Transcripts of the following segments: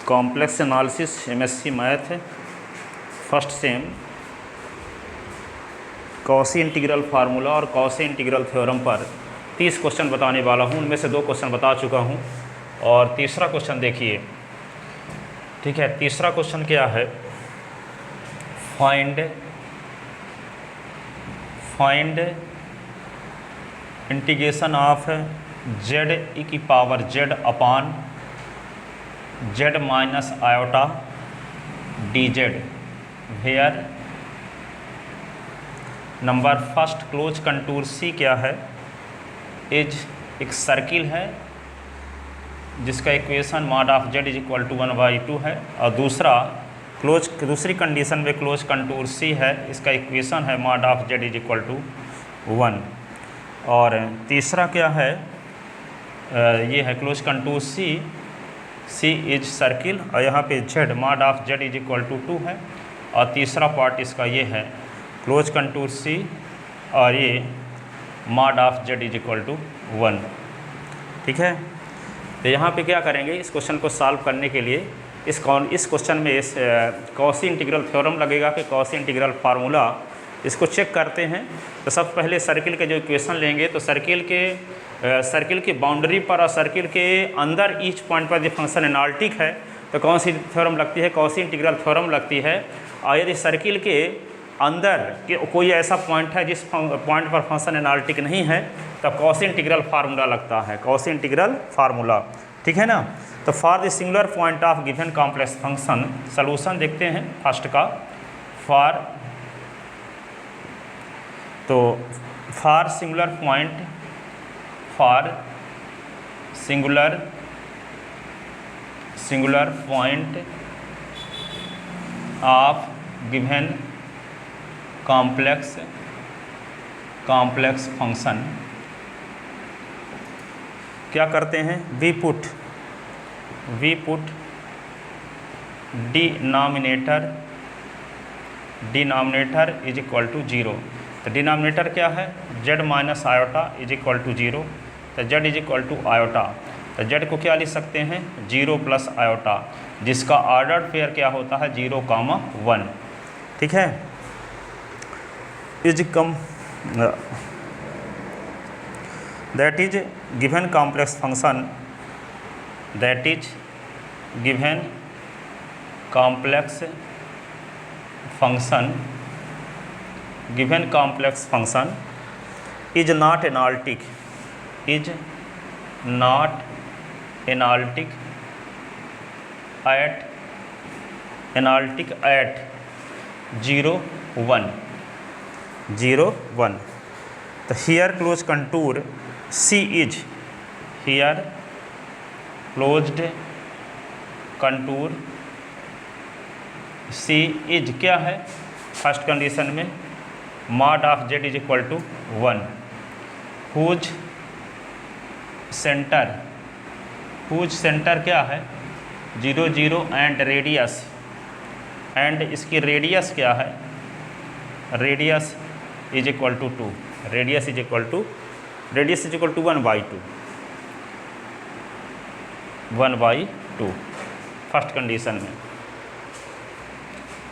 Complex analysis MSc math first sem quasi integral formula और quasi integral theorem पर 30 question बताने वाला हूँ। उनमें से 2 क्वेश्चन बता चुका हूँ और तीसरा क्वेश्चन देखिए, ठीक है। तीसरा क्वेश्चन क्या है, फाइंड इंटीग्रेशन ऑफ जेड ई की power z upon z minus iota d z where number first close contour C क्या है, इज एक सर्किल है जिसका equation mod of Z is equal to 1/2 है, और दूसरी कंडीशन में क्लोज कंटूर सी है, इसका इक्वेशन है mod of Z is equal to 1। और तीसरा क्या है, ये है close contour C is circle और यहाँ पे z mod of Z is equal to 2 है, और तीसरा पार्ट इसका ये है क्लोज कंटूर सी और ये mod of Z is equal to 1। ठीक है, तो यहाँ पे क्या करेंगे, इस क्वेश्चन को सॉल्व करने के लिए इस क्वेश्चन में इस कॉसी इंटीग्रल थ्योरम लगेगा कि कॉसी इंटीग्रल फार्मूला, इसको चेक करते हैं। तो सबसे पहले सर्किल के जो इक्वेशन लेंगे, तो सर्किल की बाउंड्री पर और सर्किल के अंदर ईच पॉइंट पर जो फंक्शन एनालिटिक है तो कौन सी थ्योरम लगती है, कॉसी इंटीग्रल थ्योरम लगती है। और यदि सर्किल के अंदर कोई ऐसा पॉइंट है जिस पॉइंट पर फंक्शन एनालिटिक नहीं है तब कॉसी इंटीग्रल फार्मूला लगता है, कॉसी इंटीग्रल फार्मूला। ठीक है ना। तो for the singular point of given complex function, solution देखते हैं फर्स्ट का। For singular point of given complex function क्या करते हैं, we put denominator is equal to 0। तो डिनोमिनेटर क्या है, z minus iota is equal to 0। तो z is equal to iota, तो जेड को क्या लिख सकते हैं, 0 प्लस आयोटा, जिसका ऑर्डर्ड पेयर क्या होता है, 0,1। ठीक है, that is given complex function is not analytic at 0, 1। तो here closed contour C is, here closed contour C is क्या है, फर्स्ट कंडीशन में mod of Z is equal to 1, whose centre क्या है, 0, 0 एंड रेडियस, एंड इसकी radius क्या है, radius is equal to 2, radius is equal to 1/2 first condition में।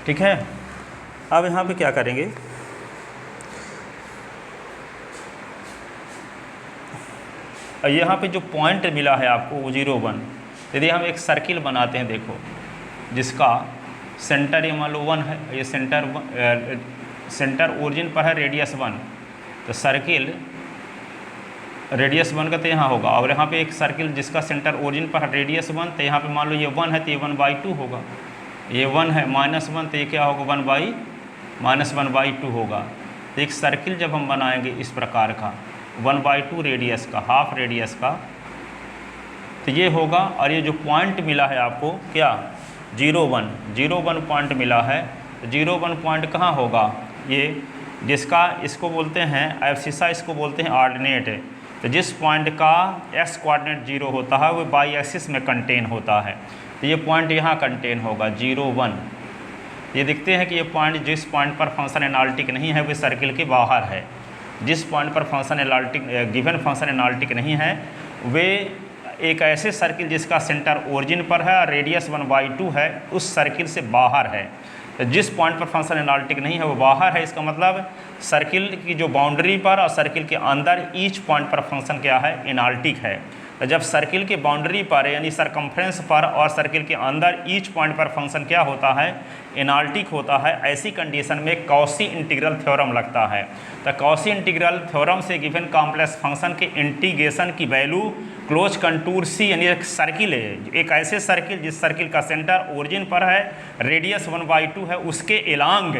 ठीक है, अब यहाँ पे क्या करेंगे, यहाँ पे जो पॉइंट मिला है आपको वो 0, 1। यदि हम एक सर्किल बनाते हैं, देखो जिसका सेंटर ये मान लो 1 है, ये सेंटर ओरिजिन पर है, रेडियस 1, तो सर्किल रेडियस 1 का तो यहाँ होगा, और यहाँ पे एक सर्किल जिसका सेंटर ओरिजिन पर है, रेडियस 1, तो यहाँ पे मान लो ये 1 है तो ये 1/2 होगा, ये 1 है -1 तो ये क्या होगा, -1/2 होगा। तो एक सर्किल जब हम बनाएंगे इस प्रकार का 1/2 रेडियस का, हाफ रेडियस का, तो ये होगा। और ये जो पॉइंट मिला है आपको क्या, 0, 1 पॉइंट मिला है, तो 0, 1 पॉइंट कहाँ होगा, ये जिसका इसको बोलते हैं एब्सिसा, इसको बोलते हैं ऑर्डिनेट। तो जिस पॉइंट का एक्स कोऑर्डिनेट 0 होता है वो बाई एक्सिस में कंटेन होता है, तो ये पॉइंट यहाँ कंटेन होगा 0, 1। ये देखते हैं कि ये पॉइंट जिस पॉइंट पर फंक्शन एनालिटिक नहीं है वो सर्किल के बाहर है, जिस पॉइंट पर function analytic given function analytic नहीं है वे एक ऐसे सर्किल जिसका सेंटर ओरिजिन पर है और रेडियस 1/2 है, उस सर्किल से बाहर है। तो जिस पॉइंट पर फंक्शन एनालिटिक नहीं है वो बाहर है, इसका मतलब सर्किल की जो बाउंड्री पर और सर्किल के अंदर ईच पॉइंट पर फंक्शन क्या है, एनालिटिक है। तो जब सर्किल के बाउंड्री पर यानी सरकमफ्रेंस पर और सर्किल के अंदर ईच पॉइंट पर फंक्शन क्या होता है, एनालिटिक होता है, ऐसी कंडीशन में कॉची इंटीग्रल थ्योरम लगता है। तो कॉची इंटीग्रल थ्योरम से गिवन कॉम्प्लेक्स फंक्शन के इंटीग्रेशन की वैल्यू क्लोज कंटूर सी यानी एक सर्किल है, एक ऐसे सर्किल जिस सर्किल का सेंटर ओरिजिन पर है, रेडियस 1/2 है, उसके एलांग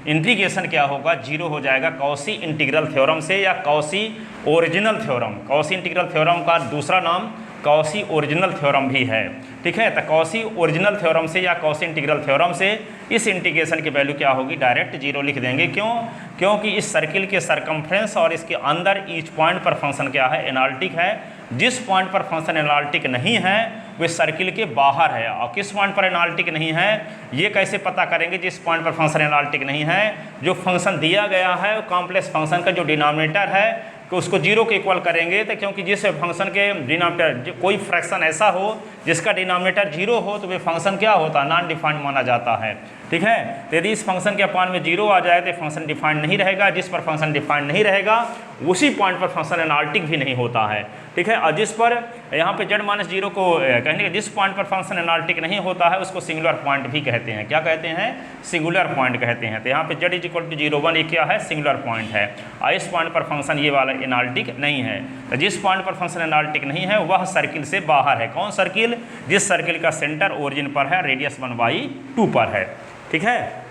इंटीग्रेशन क्या होगा, 0 हो जाएगा कॉची इंटीग्रल थ्योरम से या Cauchy original theorem. Cauchy integral theorem का दूसरा नाम कॉची ओरिजिनल थ्योरम भी है। ठीक है, तो कॉची ओरिजिनल थ्योरम से या कॉची इंटीग्रल थ्योरम से इस इंटीग्रेशन की वैल्यू क्या होगी, डायरेक्ट 0 लिख देंगे। क्यों? क्योंकि इस सर्किल के सरकमफ्रेंस और इसके अंदर ईच पॉइंट पर फंक्शन क्या है, एनालिटिक है। जिस पॉइंट पर फंक्शन एनालिटिक नहीं है वे सर्किल के बाहर है। और किस पॉइंट पर एनालिटिक नहीं है ये कैसे पता करेंगे, जिस पॉइंट पर फंक्शन एनालिटिक नहीं है, जो फंक्शन दिया गया है कॉम्प्लेक्स फंक्शन का जो डिनोमिनेटर है कि उसको 0 के इक्वल करेंगे। तो क्योंकि जिस फंक्शन के डिनोमिनेटर कोई फ्रैक्शन ऐसा हो जिसका डिनोमिनेटर 0 हो तो वे फंक्शन क्या होता है, नॉन डिफाइंड माना जाता है। ठीक है, तो यदि इस फंक्शन के अपान में 0 आ जाए तो फंक्शन डिफाइंड नहीं रहेगा। जिस पर फंक्शन डिफाइंड नहीं रहेगा उसी पॉइंट पर फंक्शन एनालिटिक भी नहीं होता है। ठीक है, और जिस पर यहाँ पे z-0 को कहने के जिस पॉइंट पर फंक्शन एनालिटिक नहीं होता है उसको सिंगुलर पॉइंट भी कहते हैं। क्या कहते हैं, सिंगुलर पॉइंट कहते हैं। तो यहाँ पे z = 0, 1 ये क्या है, सिंगुलर पॉइंट है। और इस पॉइंट पर फंक्शन ये वाला एनालिटिक नहीं है। तो जिस पॉइंट पर फंक्शन एनालिटिक नहीं है वह सर्किल से बाहर है। कौन सर्किल, जिस सर्किल का सेंटर ओरिजिन पर है, रेडियस 1/2 पर है। ठीक है,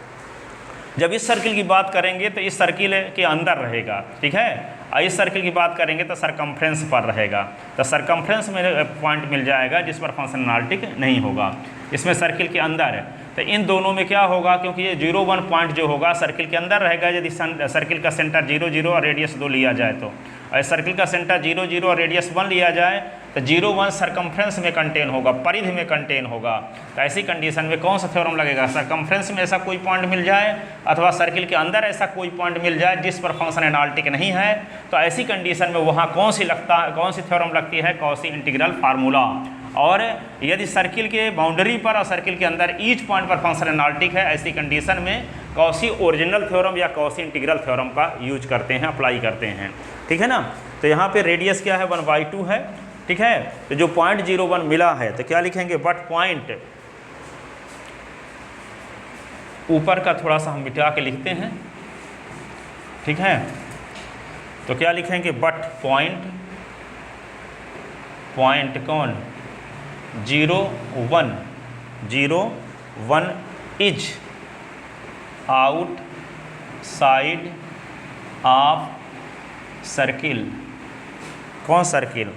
जब इस सर्किल की बात करेंगे तो इस सर्किल के अंदर रहेगा। ठीक है, और इस सर्किल की बात करेंगे तो सरकमफ्रेंस पर रहेगा। तो सरकमफ्रेंस में पॉइंट मिल जाएगा जिस पर फंक्शन एनालिटिक नहीं होगा, इसमें सर्किल के अंदर है। तो इन दोनों में क्या होगा, क्योंकि ये 0, 1 पॉइंट जो होगा सर्किल के अंदर रहेगा। यदि सर्किल का सेंटर 0, 0 और रेडियस 2 लिया जाए तो, और सर्किल का सेंटर 0, 0 और रेडियस 1 लिया जाए तो 0, 1 सरकमफ्रेंस में कंटेन होगा, परिधि में कंटेन होगा। तो ऐसी कंडीशन में कौन सा थ्योरम लगेगा, सरकमफ्रेंस में ऐसा कोई पॉइंट मिल जाए अथवा सर्किल के अंदर ऐसा कोई पॉइंट मिल जाए जिस पर फंक्शन एनालिटिक नहीं है, तो ऐसी कंडीशन में वहाँ कौन सी थ्योरम लगती है, कॉची इंटीग्रल फार्मूला। और यदि सर्किल के बाउंड्री पर और सर्किल के अंदर ईच पॉइंट पर फंक्शन एनालिटिक है, ऐसी कंडीशन में कॉची ओरिजिनल थ्योरम या कॉची इंटीग्रल थ्योरम का यूज करते हैं, अप्लाई करते हैं। ठीक है ना, तो यहाँ पे रेडियस क्या है, 1/2 है। ठीक है, तो जो 0.01 मिला है तो क्या लिखेंगे, बट पॉइंट, ऊपर का थोड़ा सा हम मिटा के लिखते हैं। ठीक है, तो क्या लिखेंगे, बट पॉइंट कौन, 0, 1 इज आउटसाइड ऑफ सर्किल। कौन सर्किल,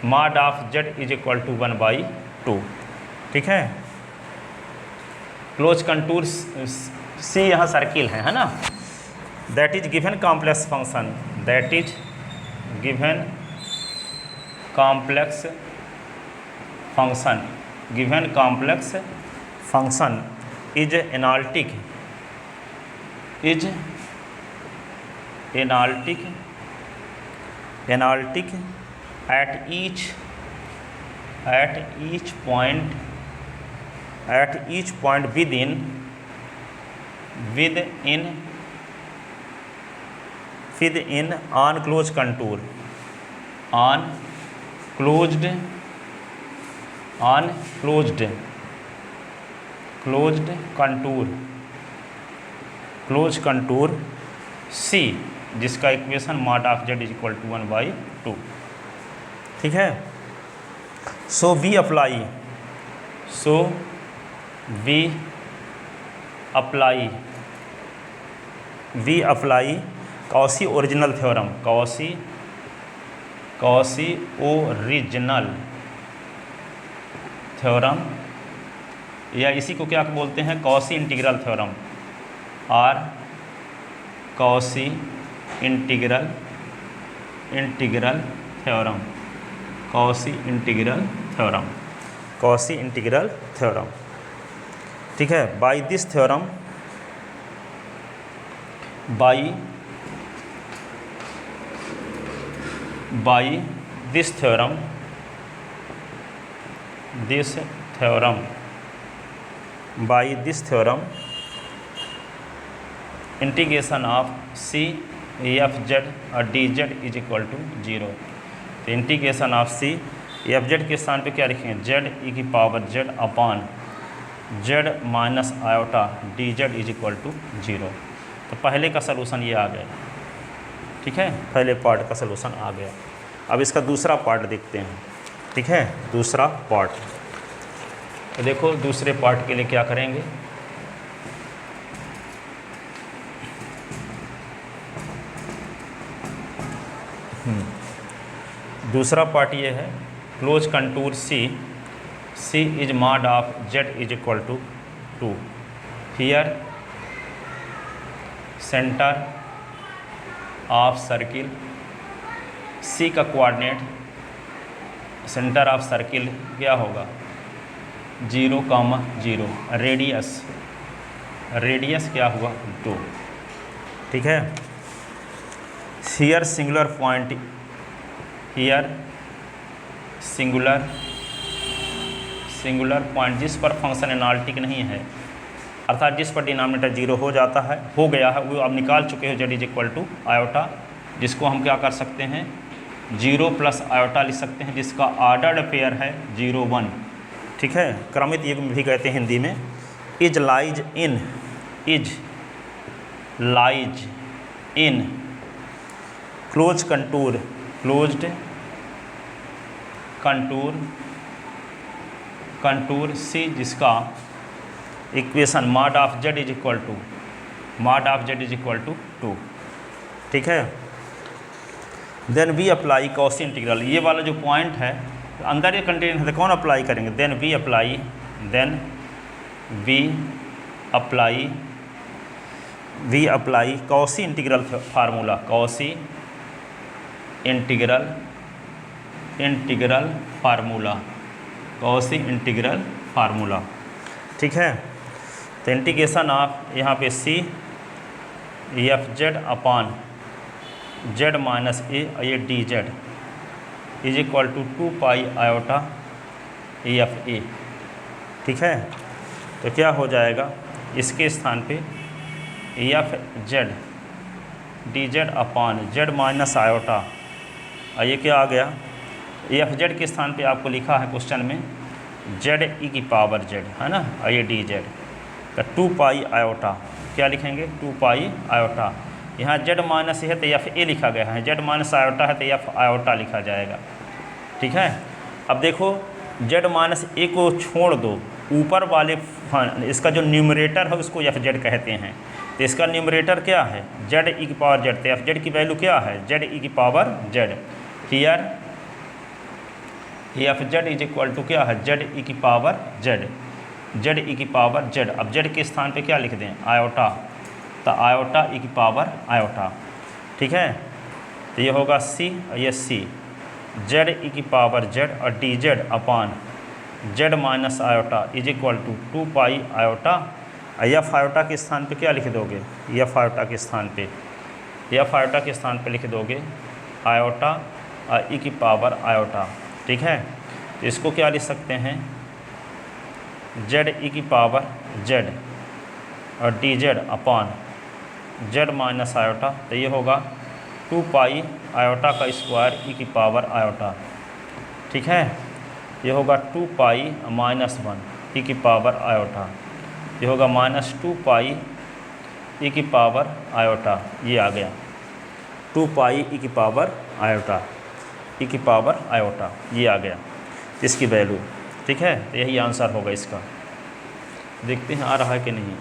मॉड ऑफ z = 1/2। ठीक है, क्लोज कंटूर सी यहाँ सर्किल है ना। That is given complex function, that is given complex function, given complex function is analytic, analytic at each point within unclosed contour, unclosed contour C, जिसका equation mod of z = 1/2। ठीक है, so we apply Cauchy original theorem, Cauchy original theorem, या इसी को क्या बोलते हैं, Cauchy integral theorem, और Cauchy integral theorem, Cauchy integral theorem. ठीक है, by this theorem, this theorem, by this theorem integration of C f z और D Z is equal to 0। तो integration of C f z के स्थान पे क्या लिखेंगे, जेड ई की power z upon Z minus iota d Z is equal to 0। तो पहले का सलूशन ये आ गया, ठीक है, पहले पार्ट का सलूशन आ गया। अब इसका दूसरा पार्ट देखते हैं, ठीक है, दूसरा पार्ट। तो देखो दूसरे पार्ट के लिए क्या करेंगे, दूसरा पार्ट ये है, close contour C is mod of Z is equal to 2। Here centre of circle, C का कोऑर्डिनेट सेंटर ऑफ सर्किल क्या होगा 0,0, रेडियस क्या हुआ 2, ठीक है। Here singular point, here singular point जिस पर फंक्शन एनालिटिक नहीं है, अर्थात जिस पर डिनोमिनेटर 0 हो जाता है, हो गया है, वो आप निकाल चुके हो, z is equal to iota, जिसको हम क्या कर सकते हैं 0 प्लस आयोटा लिख सकते हैं, जिसका ऑर्डर्ड पेयर है 0, 1, ठीक है, क्रमित युग्म भी कहते हैं हिंदी में। Is lies in closed contour C, जिसका equation mod of Z is equal to 2, ठीक है। Then we apply Cauchy integral, ये वाला जो पॉइंट है अंदर ये कंटेन है, तो कौन अप्लाई करेंगे, then we apply Cauchy integral formula, Cauchy integral formula, ठीक है। तो इंटीग्रेशन ऑफ यहाँ पे C f z upon Z minus a और ये d Z is equal to 2 pi iota f a, ठीक है। तो क्या हो जाएगा, इसके स्थान पे f z D Z upon Z minus iota, और ये क्या आ गया, एफ जेड के स्थान पे आपको लिखा है क्वेश्चन में जेड ई की पावर जेड, है ना, और ये डी जेड, तो 2 पाई आयोटा, क्या लिखेंगे 2 पाई आयोटा, यहाँ जेड माइनस है तो एफ ए लिखा गया है, जेड माइनस आयोटा है तो एफ आयोटा लिखा जाएगा, ठीक है। अब देखो जेड माइनस ए को छोड़ दो, ऊपर वाले इसका जो न्यूमरेटर है उसको एफ जेड कहते हैं, तो इसका न्यूमरेटर क्या है जेड ई की पावर जेड, तो एफ जेड की वैल्यू क्या है जेड ई की power Z. Here F Z is equal to क्या है जेड ई की पावर जेड, जेड ई की पावर जेड। अब जेड के स्थान पे क्या लिख दें आयोटा, तो आयोटा ई की पावर आयोटा, ठीक है। तो ये होगा सी और ये सी, जेड ई की पावर जेड और D Z upon Z minus iota is equal to 2 pi iota, F iota के स्थान पे क्या लिख दोगे, एफ आयोटा के स्थान पे लिख दोगे आयोटा और ई की पावर आयोटा, ठीक है। तो इसको क्या लिख सकते हैं जेड ई की पावर जेड और D Z upon Z minus iota, तो ये होगा 2 पाई आयोटा का स्क्वायर ई की पावर आयोटा, ठीक है। ये होगा 2 पाई माइनस 1 ई की पावर आयोटा, ये होगा -2 पाई ई की पावर आयोटा, ये आ गया 2 पाई ई की पावर आयोटा, ई की पावर आयोटा, ये आ गया इसकी वैल्यू, ठीक है। तो यही आंसर होगा इसका, देखते हैं आ रहा है कि नहीं।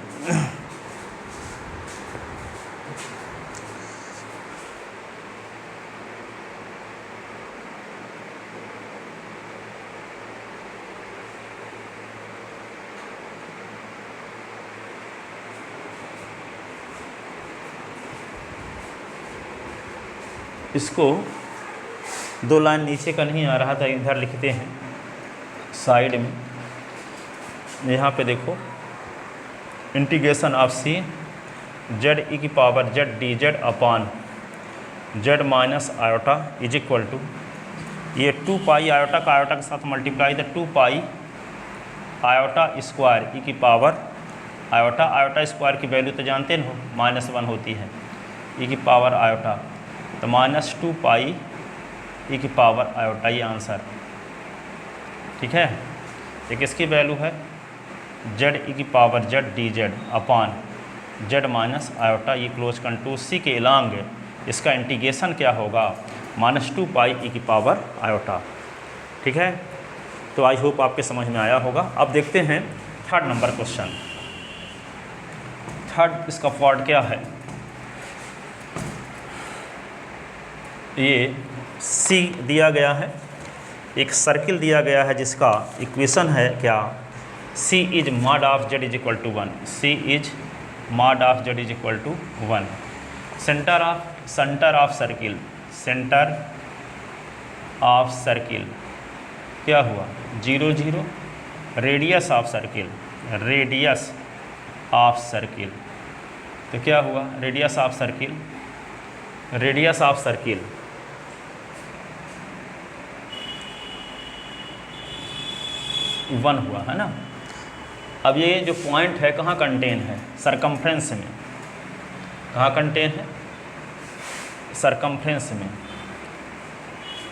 इसको 2 लाइन नीचे का नहीं आ रहा था, इधर लिखते हैं साइड में, यहाँ पे देखो इंटीग्रेशन ऑफ सी जेड ई की power Z D Z upon Z minus iota is equal to ये 2 पाई आयोटा का आयोटा के साथ मल्टीप्लाई, तो 2 पाई आयोटा स्क्वायर ई की पावर आयोटा, आयोटा स्क्वायर की वैल्यू तो जानते हो -1 होती है, ई की पावर आयोटा, तो -2 पाई ई की पावर आयोटा, ये आंसर। ठीक है, ये किसकी वैल्यू है, जेड ई की power Z D Z upon z minus iota, ये क्लोज कंटूर सी के इलांग इसका इंटीग्रेशन क्या होगा, -2 पाई ई की पावर आयोटा। ठीक है, तो आई होप आपके समझ में आया होगा। अब देखते हैं थर्ड नंबर क्वेश्चन। थर्ड इसका पार्ट क्या है, ये सी दिया गया है, एक सर्किल दिया गया है जिसका इक्वेशन है क्या, C is mod of Z is equal to 1, C is mod of Z is equal to 1, centre of circle, centre of circle क्या हुआ 0 0, radius of circle, radius of circle, तो क्या हुआ radius of circle, radius of circle 1 हुआ है ना। अब ये जो पॉइंट है कहाँ कंटेन है, सरकमफ्रेंस में, कहाँ कंटेन है, सरकमफ्रेंस में।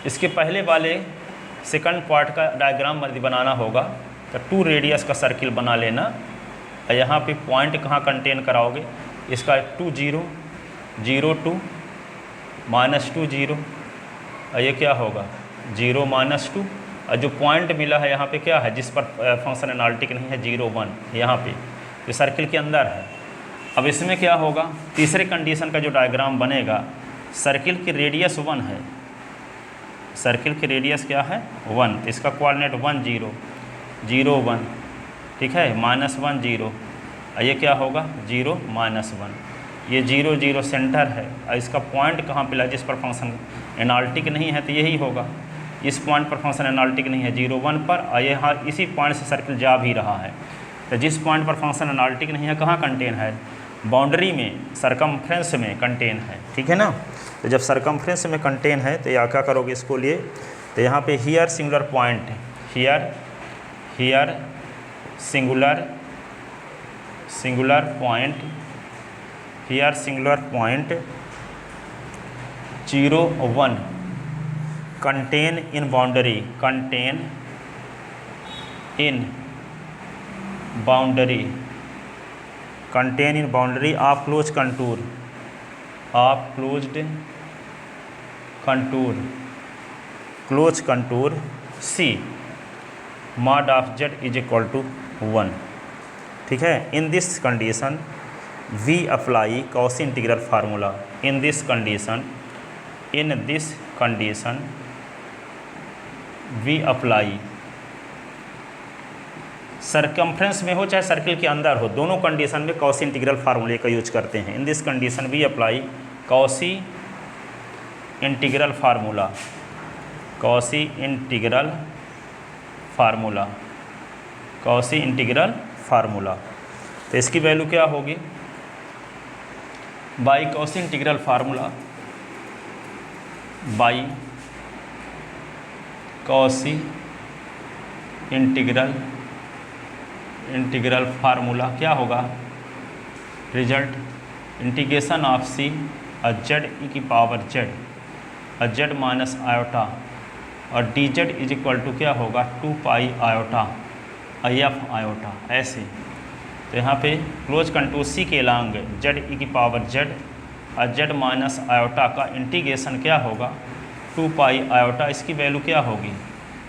इसके पहले वाले सेकंड पार्ट का डायग्राम यदि बनाना होगा तो 2 रेडियस का सर्किल बना लेना, और यहाँ पे पॉइंट कहाँ कंटेन कराओगे, इसका 2 0 0 2 -2 0, और ये क्या होगा 0 -2, और जो पॉइंट मिला है यहाँ पे क्या है, जिस पर फंक्शन एनालिटिक नहीं है 0 1, यहाँ पे जो सर्किल के अंदर है। अब इसमें क्या होगा, तीसरे कंडीशन का जो डायग्राम बनेगा, सर्किल की रेडियस 1 है, सर्किल की रेडियस क्या है 1, तो इसका कोऑर्डिनेट 1 0 0 1, ठीक है, -1 0, और ये क्या होगा 0 -1, ये 0 0 सेंटर है, और इसका पॉइंट कहाँ मिला, जिस पर फंक्शन एनालिटिक नहीं है, तो यही होगा, इस पॉइंट पर फंक्शन एनालिटिक नहीं है 0 1 पर, और यहाँ इसी पॉइंट से सर्किल जा भी रहा है, तो जिस पॉइंट पर फंक्शन एनालिटिक नहीं है कहाँ कंटेन है, बाउंड्री में, सरकमफ्रेंस में कंटेन है। ठीक है ना, तो जब सरकमफ्रेंस में कंटेन है तो या क्या करोगे इसको लिए, तो यहाँ पे here singular point, here singular point, here singular point 0 1 contain in boundary, contain in boundary, contain in boundary of close contour, of closed contour, close contour C, mod of Z is equal to 1। ठीक है, in this condition we apply Cauchy integral formula, in this condition we apply, circumference में हो चाहे circle के अंदर हो, दोनों condition में कॉसी इंटीग्रल फार्मूले का यूज करते हैं। In this condition we apply Cauchy integral formula, Cauchy integral formula, Cauchy integral formula, तो इसकी वैल्यू क्या होगी, by Cauchy integral formula, by Cauchy integral formula क्या होगा, result integration of C Z ई की power Z, Z minus iota, और D Z is equal to क्या होगा 2 पाई आयोटा एफ आयोटा, ऐसे। तो यहाँ पे क्लोज कंटूर सी के लॉन्ग जेड ई की पावर जेड और जेड माइनस आयोटा का इंटीग्रेशन क्या होगा 2 पाई आयोटा, इसकी वैल्यू क्या होगी,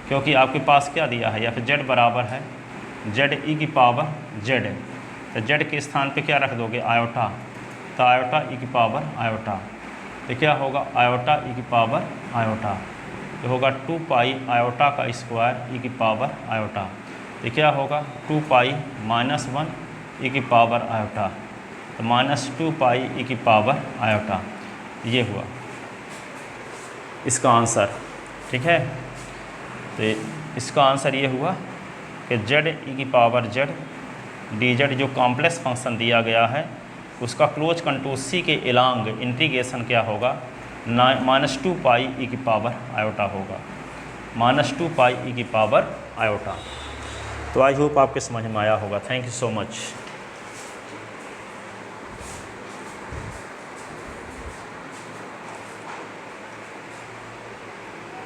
क्योंकि आपके पास क्या दिया है, या फिर जेड बराबर है जेड ई की पावर जेड, तो जेड के स्थान पे क्या रख दोगे आयोटा, तो आयोटा ई की पावर आयोटा, तो क्या होगा आयोटा ई की पावर आयोटा, तो होगा 2 पाई आयोटा का स्क्वायर ई की पावर आयोटा, तो क्या होगा 2 पाई -1 ई की पावर आयोटा, तो -2 पाई ई की पावर आयोटा, ये हुआ इसका आंसर। ठीक है, तो इसका आंसर ये हुआ कि जेड ई की पावर जेड डी जेड जो कॉम्प्लेक्स फंक्शन दिया गया है उसका क्लोज कंटूर सी के इलांग इंटीग्रेशन क्या होगा, -2 पाई ई की पावर आयोटा होगा, -2 पाई ई की पावर आयोटा। तो आई होप आपके समझ में आया होगा। Thank you so much.